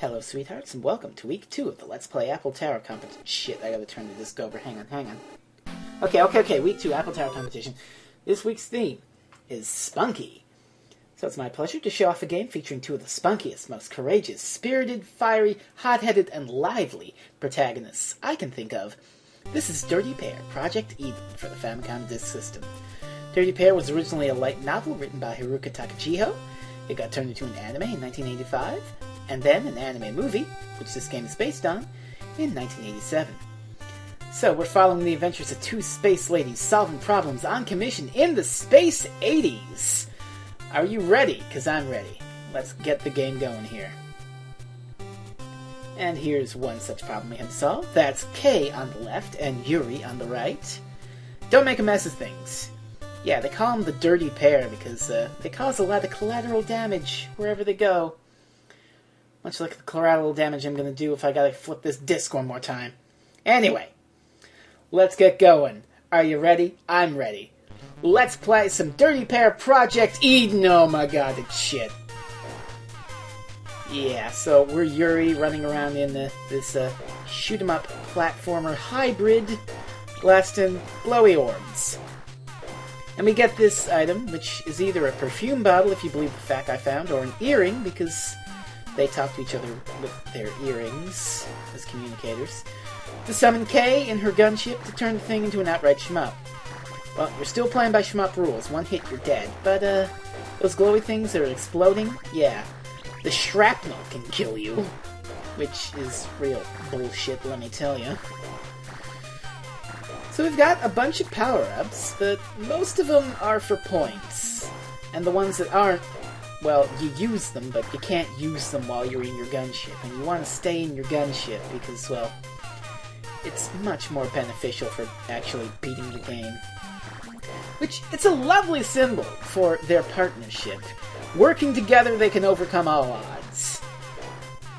Hello, sweethearts, and welcome to week 2 of the Let's Play Apple Tower competition. Shit, I gotta turn the disc over. Hang on. Okay, week 2 Apple Tower competition. This week's theme is Spunky. So it's my pleasure to show off a game featuring two of the spunkiest, most courageous, spirited, fiery, hot-headed, and lively protagonists I can think of. This is Dirty Pair, Project Eden for the Famicom Disk System. Dirty Pair was originally a light novel written by Haruka Takachiho. It got turned into an anime in 1985, and then an anime movie, which this game is based on, in 1987. So, we're following the adventures of two space ladies solving problems on commission in the space 80s. Are you ready? Because I'm ready. Let's get the game going here. And here's one such problem we have to solve. That's Kei on the left and Yuri on the right. Don't make a mess of things. Yeah, they call them the Dirty Pair because they cause a lot of collateral damage wherever they go. Much like the collateral damage I'm going to do if I gotta flip this disc one more time. Anyway, let's get going. Are you ready? I'm ready. Let's play some Dirty Pair Project Eden. Oh my god, it's shit. Yeah, so we're Yuri running around in this shoot-'em-up platformer hybrid blasting glowy orbs. And we get this item, which is either a perfume bottle, if you believe the fact I found, or an earring, because they talk to each other with their earrings as communicators, to summon Kei in her gunship to turn the thing into an outright shmup. Well, you're still playing by shmup rules. One hit, you're dead. But, those glowy things that are exploding, yeah. The shrapnel can kill you, which is real bullshit, let me tell you. So we've got a bunch of power-ups, but most of them are for points. And the ones that aren't, well, you use them, but you can't use them while you're in your gunship. And you want to stay in your gunship because, well, it's much more beneficial for actually beating the game. Which, it's a lovely symbol for their partnership. Working together, they can overcome all odds.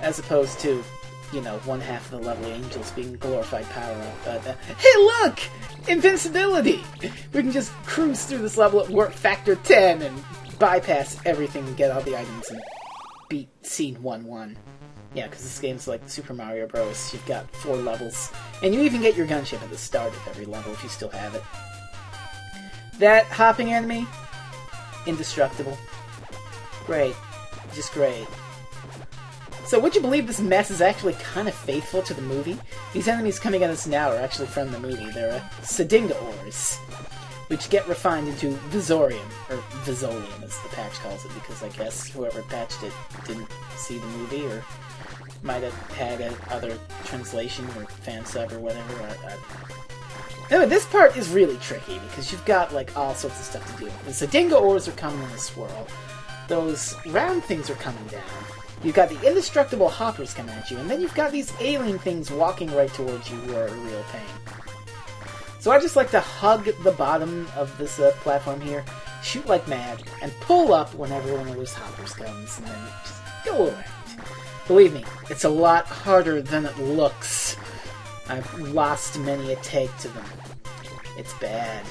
As opposed to, you know, one half of the lovely angels being glorified power-up. But, hey look! Invincibility! We can just cruise through this level at warp factor 10 and bypass everything and get all the items and beat scene 1-1. Yeah, because this game's like Super Mario Bros. You've got 4 levels. And you even get your gunship at the start of every level if you still have it. That hopping enemy, indestructible. Great. Just great. So would you believe this mess is actually kind of faithful to the movie? These enemies coming at us now are actually from the movie. They're Sedinga ores, which get refined into Visorium, or Visolium as the patch calls it, because I guess whoever patched it didn't see the movie, or might have had another translation or fan sub or whatever. Anyway, this part is really tricky, because you've got, like, all sorts of stuff to do. The Sedinga ores are coming in a swirl. Those round things are coming down. You've got the indestructible hoppers coming at you, and then you've got these alien things walking right towards you who are a real pain. So I just like to hug the bottom of this platform here, shoot like mad, and pull up whenever one of those hoppers comes, and then just go around. Believe me, it's a lot harder than it looks. I've lost many a take to them. It's bad.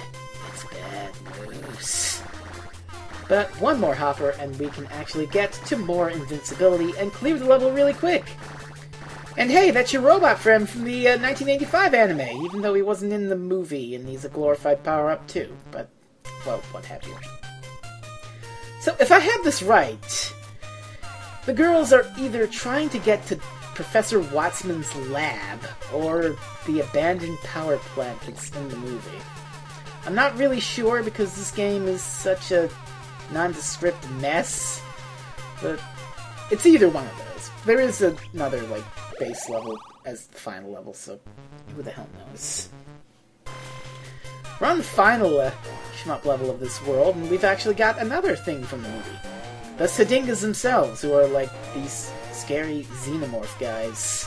It's bad news. But one more hopper and we can actually get to more invincibility and clear the level really quick. And hey, that's your robot friend from the 1985 anime, even though he wasn't in the movie and he's a glorified power-up too. But, well, what have you. So if I have this right, the girls are either trying to get to Professor Wattsman's lab or the abandoned power plant that's in the movie. I'm not really sure because this game is such a nondescript mess, but it's either one of those. There is another, like, base level as the final level, so who the hell knows. We're on the final shmup level of this world, and we've actually got another thing from the movie. The Sedingas themselves, who are like these scary xenomorph guys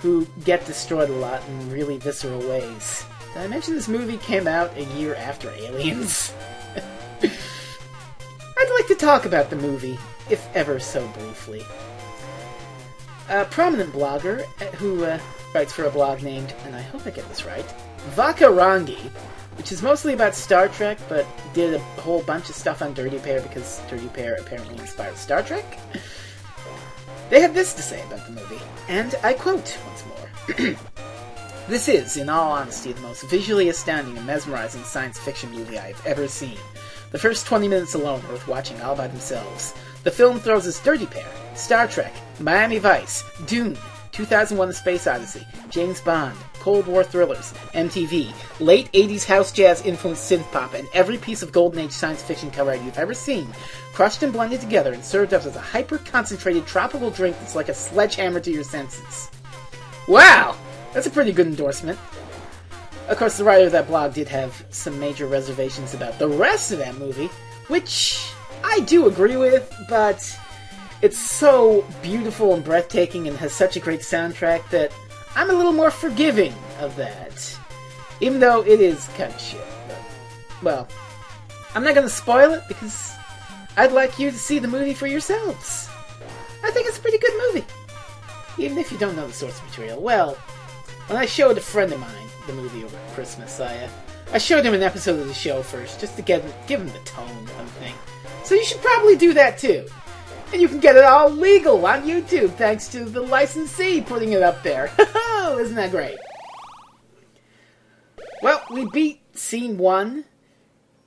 who get destroyed a lot in really visceral ways. Did I mention this movie came out a year after Aliens? I'd like to talk about the movie, if ever so briefly. A prominent blogger who writes for a blog named, and I hope I get this right, Vaka Rangi, which is mostly about Star Trek, but did a whole bunch of stuff on Dirty Pair because Dirty Pair apparently inspired Star Trek. They had this to say about the movie, and I quote once more. This is, in all honesty, the most visually astounding and mesmerizing science fiction movie I have ever seen. The first 20 minutes alone are worth watching all by themselves. The film throws us Dirty Pair, Star Trek, Miami Vice, Dune, 2001: A Space Odyssey, James Bond, Cold War thrillers, MTV, late 80s house jazz influenced synth pop, and every piece of golden age science fiction cover art you've ever seen, crushed and blended together and served up as a hyper-concentrated tropical drink that's like a sledgehammer to your senses. Wow! That's a pretty good endorsement. Of course, the writer of that blog did have some major reservations about the rest of that movie, which I do agree with, but it's so beautiful and breathtaking and has such a great soundtrack that I'm a little more forgiving of that. Even though it is kind of shit. But, well, I'm not going to spoil it because I'd like you to see the movie for yourselves. I think it's a pretty good movie. Even if you don't know the source material. Well, when I showed a friend of mine the movie over Christmas, I showed him an episode of the show first, just to give him the tone of the thing. So you should probably do that too. And you can get it all legal on YouTube, thanks to the licensee putting it up there. Isn't that great? Well, we beat Scene 1,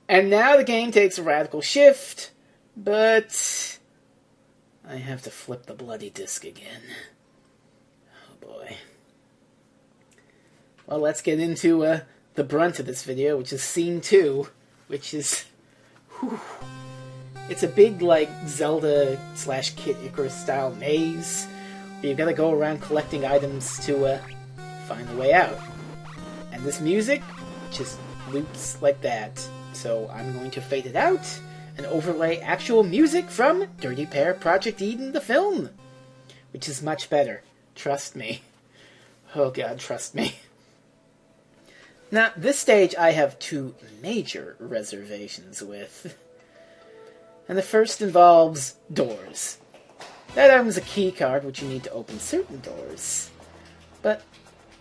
and now the game takes a radical shift, but I have to flip the bloody disc again. Oh boy. Well, let's get into the brunt of this video, which is Scene 2, which is... Whew, it's a big, like, Zelda/Kid Icarus style maze, where you've got to go around collecting items to find the way out. And this music just loops like that. So I'm going to fade it out and overlay actual music from Dirty Pair Project Eden, the film, which is much better. Trust me. Oh god, trust me. Now, this stage I have two major reservations with. And the first involves doors. That item is a key card, which you need to open certain doors. But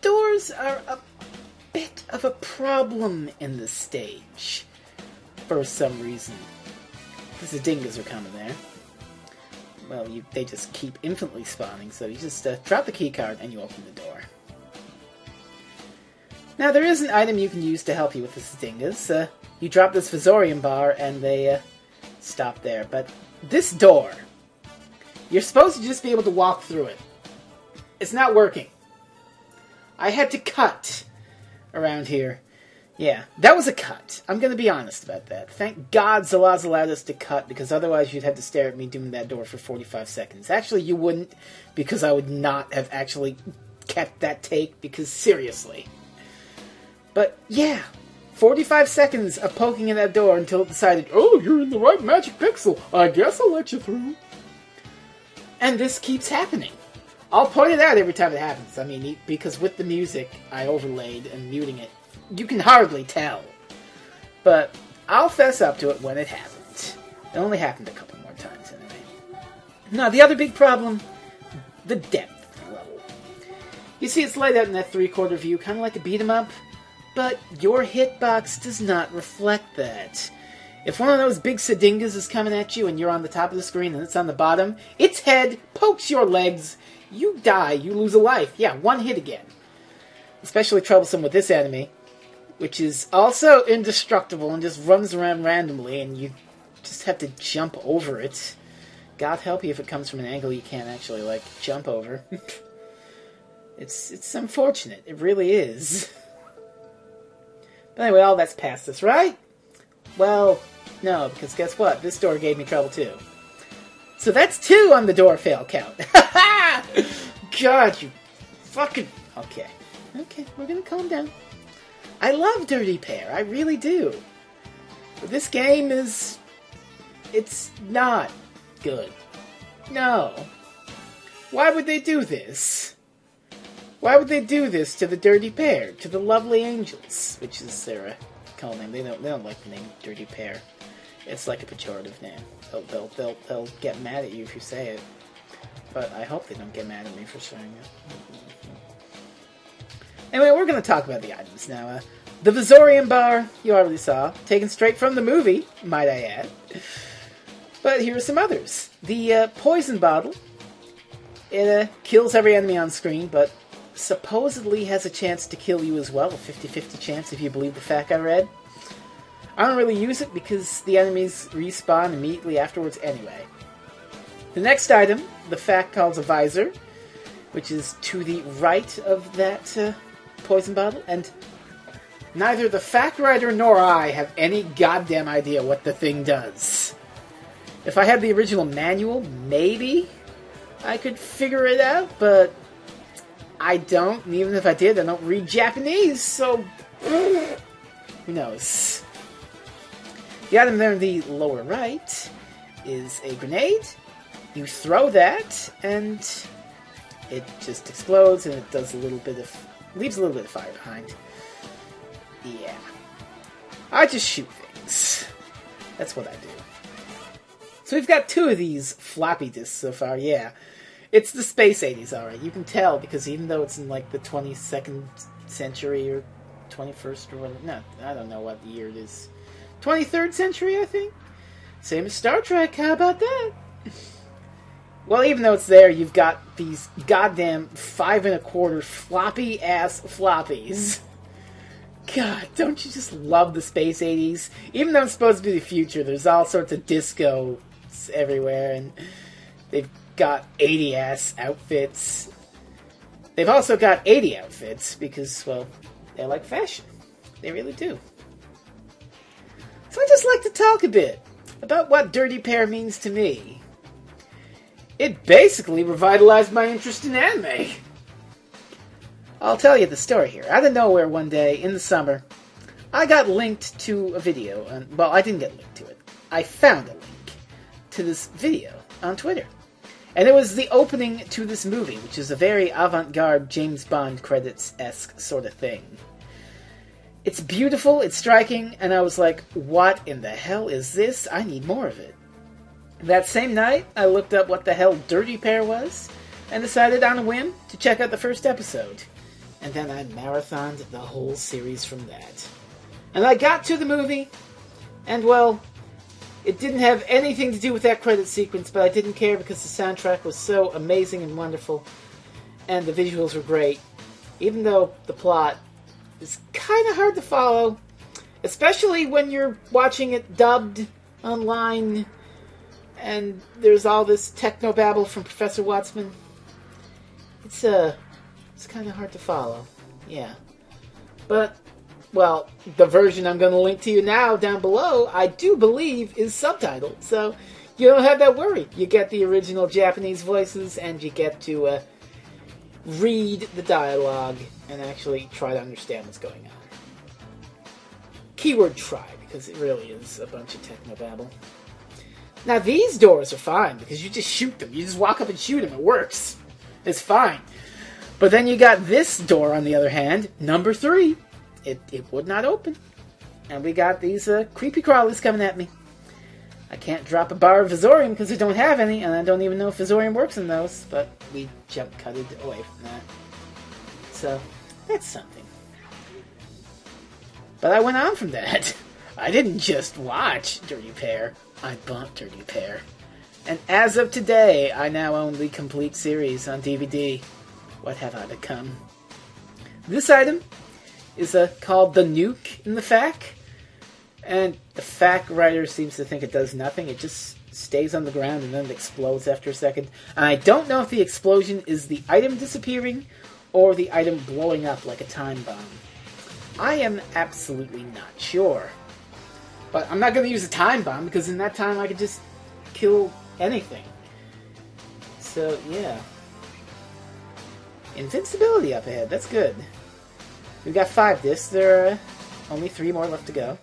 doors are a bit of a problem in this stage. For some reason. Because the dingas are coming there. Well, they just keep infinitely spawning, so you just drop the key card and you open the door. Now, there is an item you can use to help you with this dingas. You drop this Vizorium bar and they stop there. But this door, you're supposed to just be able to walk through it. It's not working. I had to cut around here. Yeah, that was a cut. I'm going to be honest about that. Thank God Zalaz allowed us to cut, because otherwise you'd have to stare at me doing that door for 45 seconds. Actually, you wouldn't, because I would not have actually kept that take, because seriously. But, yeah, 45 seconds of poking at that door until it decided, oh, you're in the right magic pixel. I guess I'll let you through. And this keeps happening. I'll point it out every time it happens. I mean, because with the music I overlaid and muting it, you can hardly tell. But I'll fess up to it when it happened. It only happened a couple more times anyway. Now, the other big problem, the depth level. You see, it's laid out in that 3/4 view, kind of like a beat 'em up. But your hitbox does not reflect that. If one of those big Sadingas is coming at you and you're on the top of the screen and it's on the bottom, its head pokes your legs, you die, you lose a life. Yeah, one hit again. Especially troublesome with this enemy, which is also indestructible and just runs around randomly and you just have to jump over it. God help you if it comes from an angle you can't actually, like, jump over. It's unfortunate. It really is. But anyway, all that's past us, right? Well, no, because guess what? This door gave me trouble too. So that's 2 on the door fail count. God, you fucking... Okay, we're gonna calm down. I love Dirty Pair, I really do. But this game is... It's not good. No. Why would they do this? Why would they do this to the Dirty Pair, to the Lovely Angels, which is their call name? They don't like the name Dirty Pair. It's like a pejorative name. They'll get mad at you if you say it. But I hope they don't get mad at me for saying it. Anyway, we're going to talk about the items now. The Vizorium bar, you already saw, taken straight from the movie, might I add. But here are some others. The poison bottle, It kills every enemy on screen, but supposedly has a chance to kill you as well, a 50-50 chance if you believe the fact I read. I don't really use it because the enemies respawn immediately afterwards anyway. The next item, the fact calls a visor, which is to the right of that poison bottle, and neither the fact writer nor I have any goddamn idea what the thing does. If I had the original manual, maybe I could figure it out, but I don't, and even if I did, I don't read Japanese, so who knows. The item there in the lower right is a grenade. You throw that, and it just explodes, and it does leaves a little bit of fire behind. Yeah. I just shoot things. That's what I do. So we've got 2 of these floppy disks so far, yeah. It's the Space 80s, alright. You can tell, because even though it's in, like, the 22nd century, or 21st, or whatever, no, I don't know what year it is. 23rd century, I think? Same as Star Trek, how about that? Well, even though it's there, you've got these goddamn 5 1/4 floppy-ass floppies. God, don't you just love the Space 80s? Even though it's supposed to be the future, there's all sorts of disco everywhere, and they've got 80-ass outfits. They've also got 80 outfits, because, well, they like fashion. They really do. So I'd just like to talk a bit about what Dirty Pair means to me. It basically revitalized my interest in anime. I'll tell you the story here. Out of nowhere one day in the summer, I got linked to a video. Well, I didn't get linked to it. I found a link to this video on Twitter. And it was the opening to this movie, which is a very avant-garde James Bond credits-esque sort of thing. It's beautiful, it's striking, and I was like, what in the hell is this? I need more of it. That same night, I looked up what the hell Dirty Pair was, and decided on a whim to check out the first episode. And then I marathoned the whole series from that. And I got to the movie, and well, it didn't have anything to do with that credit sequence, but I didn't care because the soundtrack was so amazing and wonderful, and the visuals were great, even though the plot is kind of hard to follow, especially when you're watching it dubbed online, and there's all this technobabble from Professor Watson. It's kind of hard to follow, yeah. But, well, the version I'm going to link to you now down below, I do believe is subtitled, so you don't have that worry. You get the original Japanese voices, and you get to read the dialogue and actually try to understand what's going on. Keyword try, because it really is a bunch of technobabble. Now, these doors are fine, because you just shoot them. You just walk up and shoot them. It works. It's fine. But then you got this door, on the other hand, number 3. It would not open. And we got these creepy crawlies coming at me. I can't drop a bar of Visorium because I don't have any, and I don't even know if Visorium works in those, but we jump-cutted away from that. So, that's something. But I went on from that. I didn't just watch Dirty Pair. I bought Dirty Pair. And as of today, I now own the complete series on DVD. What have I become? This item is called the Nuke in the FAQ. And the FAQ writer seems to think it does nothing. It just stays on the ground and then it explodes after a second. And I don't know if the explosion is the item disappearing or the item blowing up like a time bomb. I am absolutely not sure. But I'm not going to use a time bomb because in that time I could just kill anything. So, yeah. Invincibility up ahead. That's good. We've got 5 discs. There are only 3 more left to go.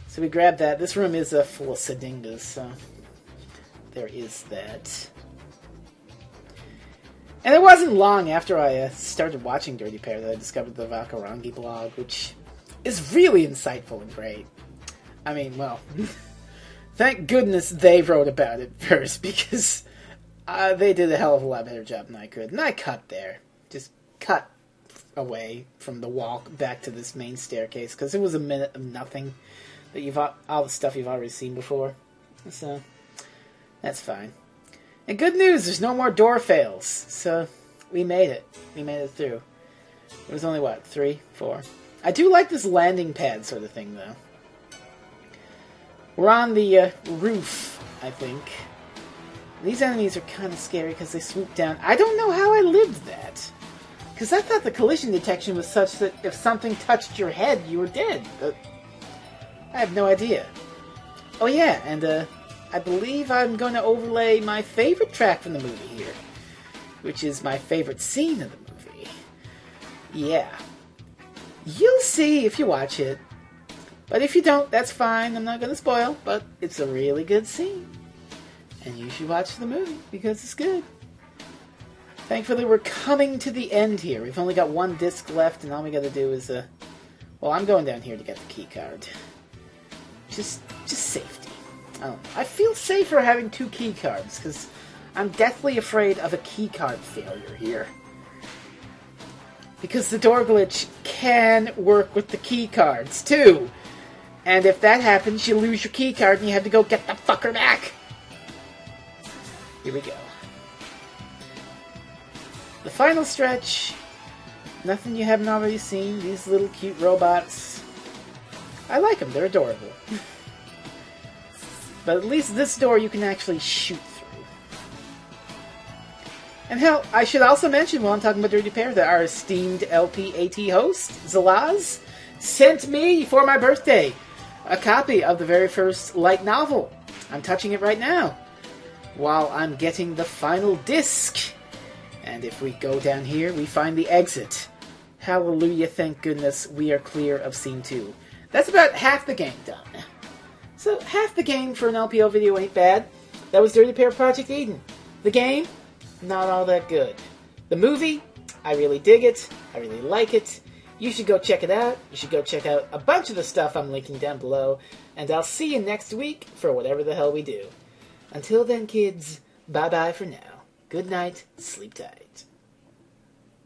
So we grab that. This room is full of Sedingas, so there is that. And it wasn't long after I started watching Dirty Pair that I discovered the Vaka Rangi blog, which is really insightful and great. I mean, well, thank goodness they wrote about it first, because they did a hell of a lot better job than I could. And I cut there. Just cut away from the walk back to this main staircase, because it was a minute of nothing. But all the stuff you've already seen before. So, that's fine. And good news, there's no more door fails. So, we made it. We made it through. It was only, what, 3, 4? I do like this landing pad sort of thing, though. We're on the roof, I think. These enemies are kind of scary because they swoop down. I don't know how I lived that. Because I thought the collision detection was such that if something touched your head, you were dead. But I have no idea. Oh yeah, and I believe I'm going to overlay my favorite track from the movie here. Which is my favorite scene of the movie. Yeah. You'll see if you watch it. But if you don't, that's fine. I'm not going to spoil. But it's a really good scene. And you should watch the movie because it's good. Thankfully, we're coming to the end here. We've only got one disc left, and all we got to do is, well, I'm going down here to get the key card. Just safety. I don't know. I feel safer having 2 key cards, because I'm deathly afraid of a key card failure here. Because the door glitch can work with the key cards, too. And if that happens, you lose your key card, and you have to go get the fucker back. Here we go. The final stretch. Nothing you haven't already seen. These little cute robots. I like them. They're adorable. But at least this door you can actually shoot through. And hell, I should also mention while I'm talking about Dirty Pair that our esteemed LPAT host, Zalaz, sent me for my birthday a copy of the very first light novel. I'm touching it right now while I'm getting the final disc. And if we go down here, we find the exit. Hallelujah, thank goodness we are clear of Scene 2. That's about half the game done. So, half the game for an LPO video ain't bad. That was Dirty Pair Project Eden. The game, not all that good. The movie, I really dig it. I really like it. You should go check it out. You should go check out a bunch of the stuff I'm linking down below. And I'll see you next week for whatever the hell we do. Until then, kids, bye-bye for now. Good night, sleep tight.